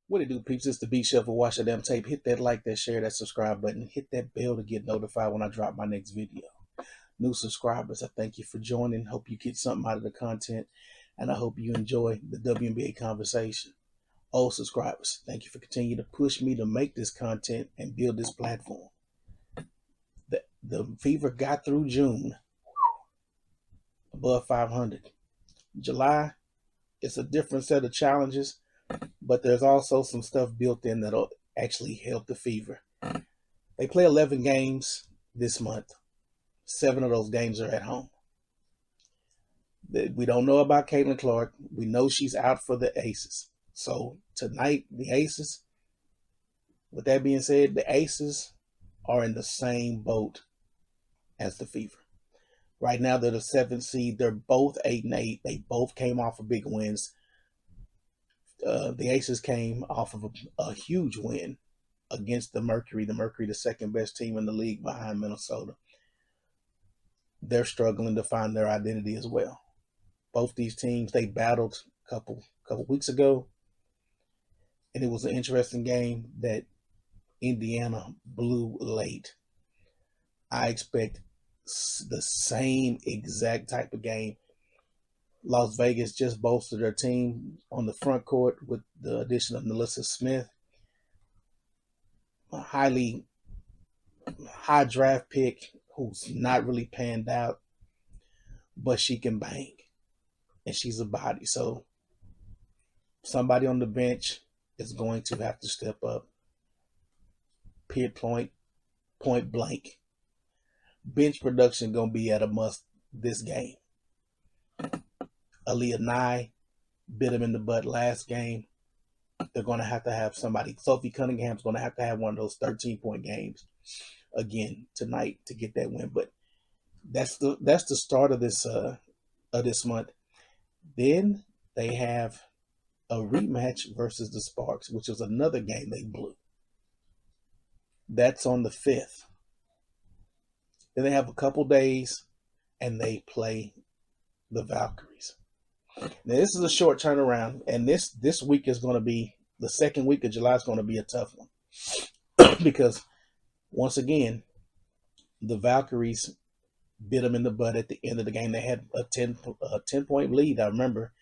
What it do, peeps? It's the B Shuffle. Watch that damn tape. Hit that like, that share, that subscribe button. Hit that bell to get notified when I drop my next video. New subscribers, I thank you for joining. Hope you get something out of the content, and I hope you enjoy the WNBA conversation. Old subscribers, thank you for continuing to push me to make this content and build this platform. The Fever got through June above 500. July, it's a different set of challenges, but there's also some stuff built in that'll actually help the Fever. They play 11 games this month. 7 of those games are at home. We don't know about Caitlin Clark. We know she's out for the Aces. So tonight, the Aces, with that being said, the Aces are in the same boat as the Fever. Right now, they're the 7th seed. They're both 8-8. They both came off of big wins. The Aces came off of a huge win against the Mercury. The Mercury, the second best team in the league behind Minnesota. They're struggling to find their identity as well. Both these teams, they battled a couple weeks ago, and it was an interesting game that Indiana blew late. I expect the same exact type of game. Las Vegas just bolstered their team on the front court with the addition of Melissa Smith, a high draft pick who's not really panned out, but she can bang, and she's a body. So somebody on the bench is going to have to step up. Point blank. Bench production going to be at a must this game. Aaliyah Nye bit him in the butt last game. They're going to have somebody. Sophie Cunningham's going to have one of those 13-point games again tonight to get that win. But that's the start of this month. Then they have a rematch versus the Sparks, which was another game they blew. That's on the 5th. Then they have a couple days, and they play the Valkyries. Now, this is a short turnaround, and this week is going to be, the second week of July is going to be a tough one. Because, once again, the Valkyries bit them in the butt at the end of the game. They had a 10-point lead, I remember.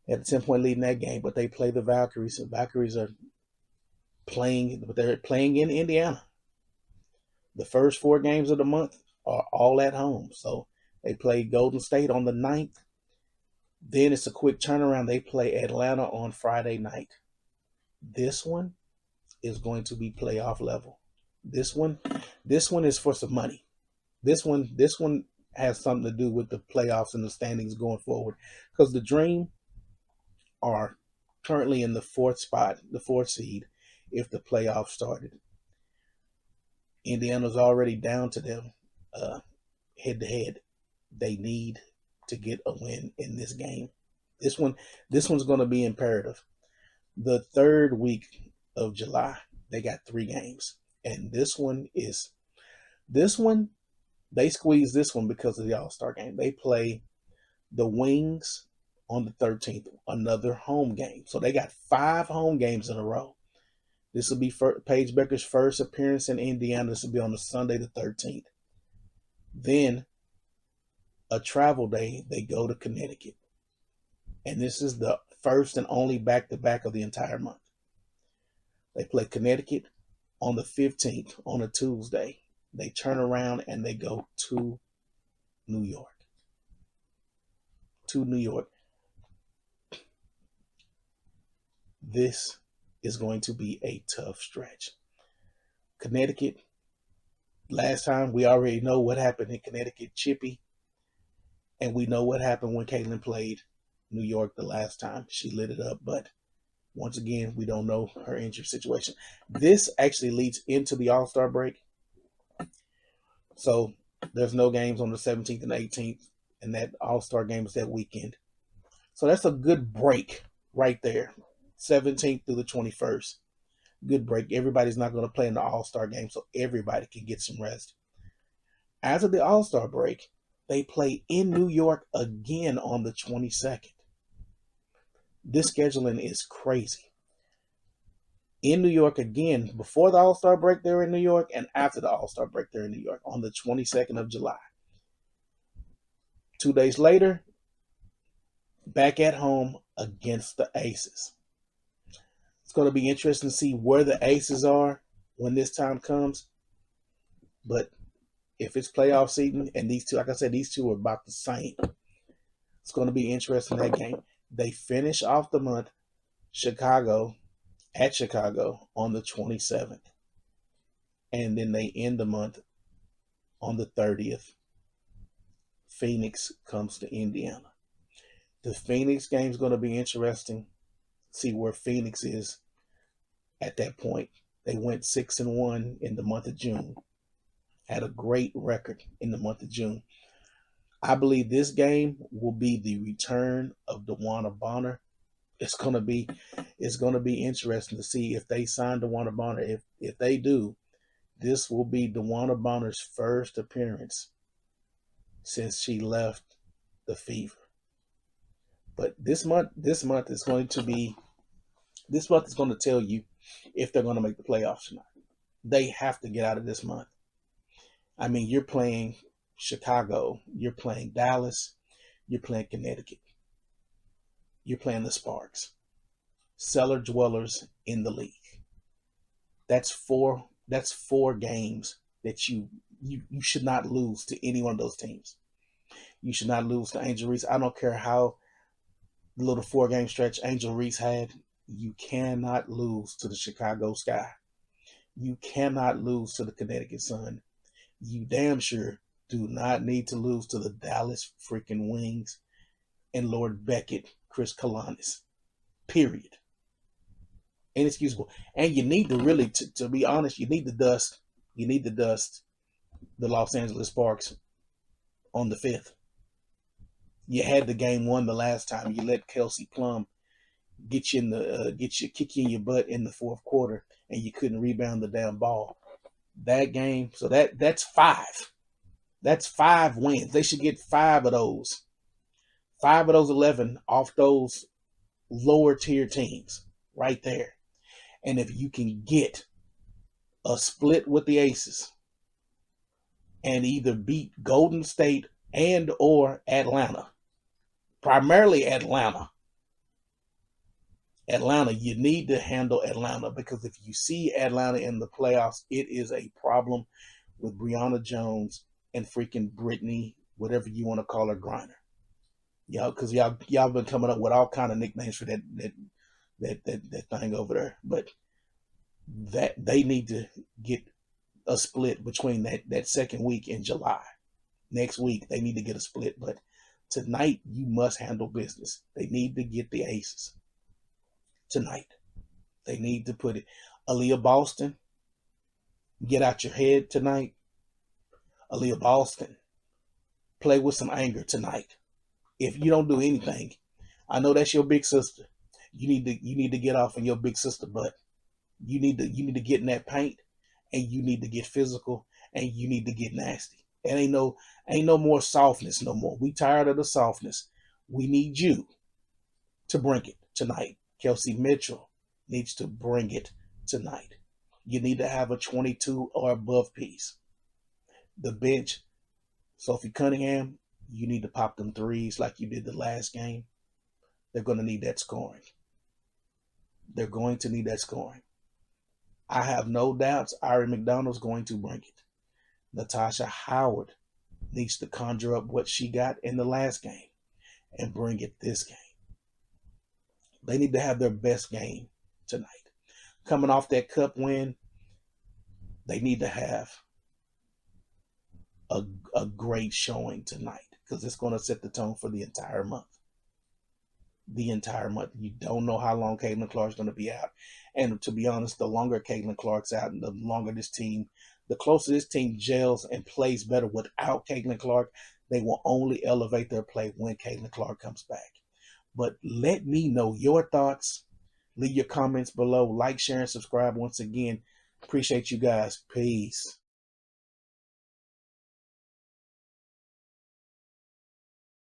They had a 10-point lead in that game, but they play the Valkyries. The Valkyries are playing, but they're playing in Indiana. The first 4 games of the month are all at home. So they play Golden State on the 9th. Then it's a quick turnaround. They play Atlanta on Friday night. This one is going to be playoff level. This one is for some money. This one has something to do with the playoffs and the standings going forward. Because the Dream are currently in the 4th spot, the 4th seed, if the playoffs started. Indiana's already down to them head-to-head. They need to get a win in this game. This one's going to be imperative. The 3rd week of July, they got 3 games. And they squeeze this one because of the All-Star game. They play the Wings on the 13th, another home game. So they got 5 home games in a row. This will be Paige Becker's first appearance in Indiana. This will be on the Sunday the 13th. Then, a travel day, they go to Connecticut. And this is the first and only back-to-back of the entire month. They play Connecticut on the 15th, on a Tuesday. They turn around and they go to New York. This is going to be a tough stretch. Connecticut, last time we already know what happened in Connecticut, chippy. And we know what happened when Caitlin played New York the last time. She lit it up, but once again, we don't know her injury situation. This actually leads into the All-Star break. So there's no games on the 17th and 18th, and that All-Star game is that weekend. So that's a good break right there. 17th through the 21st. Good break. Everybody's not going to play in the All-Star game, so everybody can get some rest. After the All-Star break, they play in New York again on the 22nd. This scheduling is crazy. in New York again before the All-Star break. They're in New York, and after the All-Star break, they're in New York on the 22nd of July. 2 days later, back at home against the Aces. It's going to be interesting to see where the Aces are when this time comes. But if it's playoff season, and these two, like I said, these two are about the same. It's going to be interesting, that game. They finish off the month at Chicago on the 27th. And then they end the month on the 30th. Phoenix comes to Indiana. The Phoenix game is going to be interesting. See where Phoenix is at that point. They went 6-1 in the month of June. Had a great record in the month of June. I believe this game will be the return of DeWanna Bonner. It's gonna be interesting to see if they sign DeWanna Bonner. If they do, this will be DeWanna Bonner's first appearance since she left the Fever. But this month is going to tell you if they're going to make the playoffs or not. They have to get out of this month. I mean, you're playing Chicago, you're playing Dallas, you're playing Connecticut, you're playing the Sparks, cellar dwellers in the league. That's four games that you should not lose to any one of those teams. You should not lose to Angel Reese. I don't care how little 4-game stretch Angel Reese had. You cannot lose to the Chicago Sky. You cannot lose to the Connecticut Sun. You damn sure do not need to lose to the Dallas freaking Wings and Lord Beckett, Chris Kalanis. Period. Inexcusable. And you need to really, to be honest, you need to dust the Los Angeles Sparks on the 5th. You had the game won the last time. You let Kelsey Plum kick you in your butt in the fourth quarter, and you couldn't rebound the damn ball. That game, so that's 5. That's 5 wins. They should get 5 of those. 5 of those 11 off those lower tier teams right there. And if you can get a split with the Aces and either beat Golden State and or Atlanta, primarily Atlanta, you need to handle Atlanta, because if you see Atlanta in the playoffs, it is a problem with Brianna Jones and freaking Brittany, whatever you want to call her, Griner. Because y'all been coming up with all kind of nicknames for that thing over there. But that they need to get a split between that second week in July. Next week they need to get a split. But tonight you must handle business. They need to get the Aces tonight. They need to put it. Aaliyah Boston, get out your head tonight. Aaliyah Boston, play with some anger tonight. If you don't do anything, I know that's your big sister. You need to get off on your big sister butt. You need to get in that paint, and you need to get physical, and you need to get nasty. And ain't no more softness no more. We tired of the softness. We need you to bring it tonight. Kelsey Mitchell needs to bring it tonight. You need to have a 22 or above piece. The bench, Sophie Cunningham, you need to pop them threes like you did the last game. They're going to need that scoring. They're going to need that scoring. I have no doubts Ari McDonald's going to bring it. Natasha Howard needs to conjure up what she got in the last game and bring it this game. They need to have their best game tonight. Coming off that cup win, they need to have a great showing tonight, because it's going to set the tone for the entire month. The entire month. You don't know how long Caitlin Clark's going to be out. And to be honest, the longer Caitlin Clark's out and the longer the closer this team gels and plays better without Caitlin Clark, they will only elevate their play when Caitlin Clark comes back. But let me know your thoughts. Leave your comments below. Like, share, and subscribe once again. Appreciate you guys. Peace.